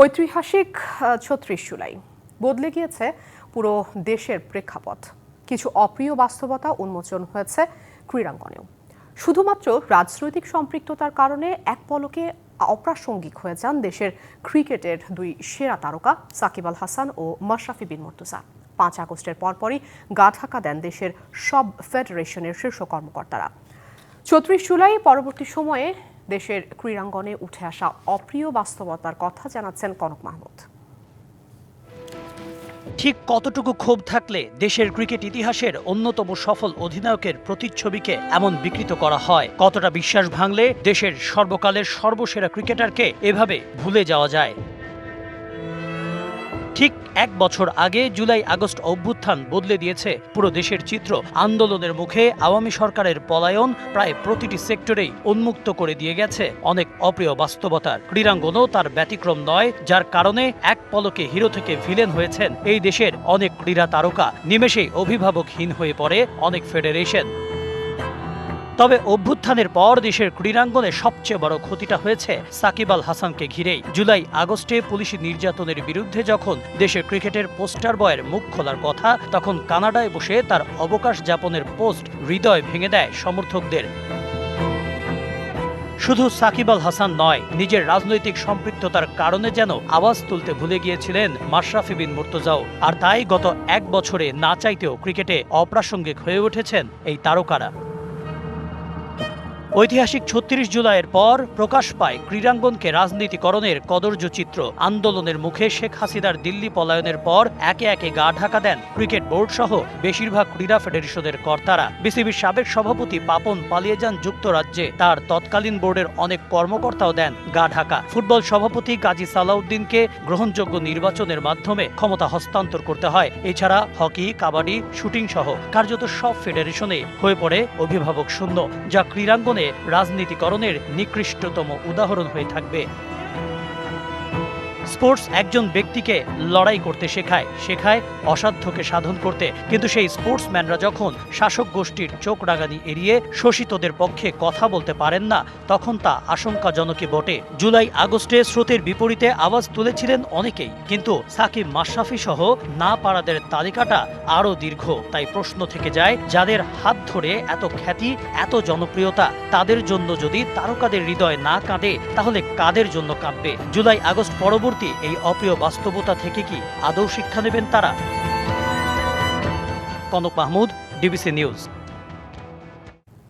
ঐতিহাসিক ৩৬ জুলাই বদলে গিয়েছে পুরো দেশের প্রেক্ষাপট। কিছু অপ্রিয় বাস্তবতা উন্মোচন হয়েছে ক্রীড়াঙ্গনেও। শুধুমাত্র রাজনৈতিক সম্পৃক্ততার কারণে এক পলকে অপ্রাসঙ্গিক হয়ে যান দেশের ক্রিকেটের দুই সেরা তারকা সাকিব আল হাসান ও মাশরাফি বিন মুর্তজা। ৫ আগস্টের পরপরই গা ঢাকা দেন দেশের সব ফেডারেশনের শীর্ষ কর্মকর্তারা। ৩৪ জুলাই পরবর্তী সময়ে দেশের ক্রীড়াঙ্গনে উঠে আসা অপ্রিয় বাস্তবতার কথা জানাচ্ছেন কনক মাহমুদ। ঠিক কতটুকু ক্ষোভ থাকলে দেশের ক্রিকেট ইতিহাসের অন্যতম সফল অধিনায়কের প্রতিচ্ছবিকে এমন বিকৃত করা হয়? কতটা বিশ্বাস ভাঙলে দেশের সর্বকালের সর্বসেরা ক্রিকেটারকে এভাবে ভুলে যাওয়া যায়? ঠিক এক বছর আগে জুলাই আগস্ট অভ্যুত্থান বদলে দিয়েছে পুরো দেশের চিত্র। আন্দোলনের মুখে আওয়ামী সরকারের পলায়ন প্রায় প্রতিটি সেক্টরেই উন্মুক্ত করে দিয়ে গেছে অনেক অপ্রিয় বাস্তবতার। ক্রীড়াঙ্গনও তার ব্যতিক্রম নয়, যার কারণে এক পলকে হিরো থেকে ভিলেন হয়েছেন এই দেশের অনেক ক্রীড়া তারকা। নিমেষেই অভিভাবকহীন হয়ে পড়ে অনেক ফেডারেশন। তবে অভ্যুত্থানের পর দেশের ক্রীড়াঙ্গনে সবচেয়ে বড় ক্ষতিটা হয়েছে সাকিব আল হাসানকে ঘিরেই। জুলাই আগস্টে পুলিশি নির্যাতনের বিরুদ্ধে যখন দেশের ক্রিকেটের পোস্টার বয়ের মুখ খোলার কথা, তখন কানাডায় বসে তার অবকাশ যাপনের পোস্ট হৃদয় ভেঙে দেয় সমর্থকদের। শুধু সাকিব আল হাসান নয়, নিজের রাজনৈতিক সম্পৃক্ততার কারণে যেন আওয়াজ তুলতে ভুলে গিয়েছিলেন মাশরাফি বিন মুর্তজাও। আর তাই গত এক বছরে না চাইতেও ক্রিকেটে অপ্রাসঙ্গিক হয়ে উঠেছেন এই তারকারা। ঐতিহাসিক ৩৬ জুলাইয়ের পর প্রকাশ পায় ক্রীড়াঙ্গনকে রাজনীতিকরণের কদর্য চিত্র। আন্দোলনের মুখে শেখ হাসিনার দিল্লি পলায়নের পর একে একে গা ঢাকা দেন ক্রিকেট বোর্ড সহ বেশিরভাগ ক্রীড়া ফেডারেশনের কর্তারা। বিসিবির সাবেক সভাপতি পাপন পালিয়ে যান যুক্তরাজ্যে, তার তৎকালীন বোর্ডের অনেক কর্মকর্তাও দেন গা ঢাকা। ফুটবল সভাপতি কাজী সালাউদ্দিনকে গ্রহণযোগ্য নির্বাচনের মাধ্যমে ক্ষমতা হস্তান্তর করতে হয়। এছাড়া হকি, কাবাডি, শুটিং সহ কার্যত সব ফেডারেশনে হয়ে পড়ে অভিভাবক শূন্য, যা ক্রীড়াঙ্গনে রাজনীতিকরণের নিকৃষ্টতম উদাহরণ হয়ে থাকবে। স্পোর্টস একজন ব্যক্তিকে লড়াই করতে শেখায় অসাধ্যকে সাধন করতে। কিন্তু সেই স্পোর্টসম্যানরা যখন শাসক গোষ্ঠীর চোখ রাগানি এড়িয়ে শোষিতদের পক্ষে কথা বলতে পারেন না, তখন তা আশঙ্কাজনকই বটে। জুলাই আগস্টে স্রোতের বিপরীতে আওয়াজ তুলেছিলেন অনেকেই, কিন্তু সাকিব, মাশরাফি সহ না পারাদের তালিকাটা আরও দীর্ঘ। তাই প্রশ্ন থেকে যায়, যাদের হাত ধরে এত খ্যাতি, এত জনপ্রিয়তা, তাদের জন্য যদি তারকাদের হৃদয় না কাঁদে, তাহলে কাদের জন্য কাঁদবে? জুলাই আগস্ট পরবর্তী এই অপ্রিয় বাস্তবতা থেকে কি আদৌ শিক্ষা নেবেন তারা? Kanak Mahmud, DBC news.